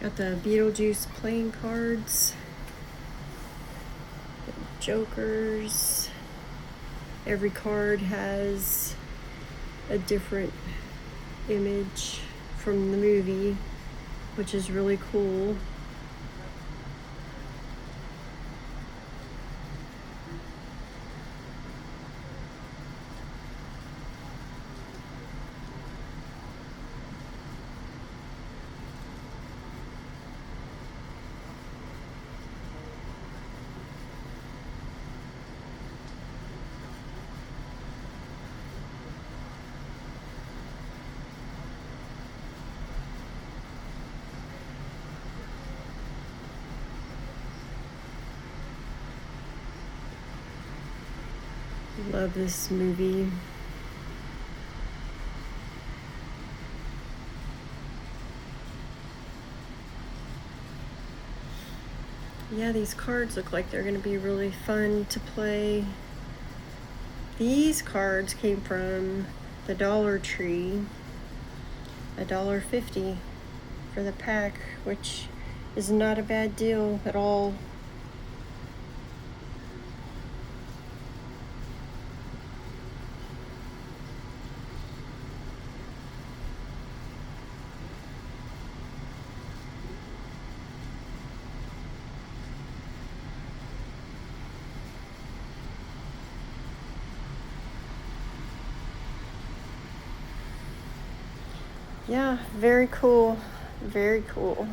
Got the Beetlejuice playing cards, jokers. Every card has a different image from the movie, which is really cool. Love this movie. Yeah, these cards look like they're going to be really fun to play. These cards came from the Dollar Tree, $1.50 for the pack, which is not a bad deal at all. Yeah, very cool. Very cool.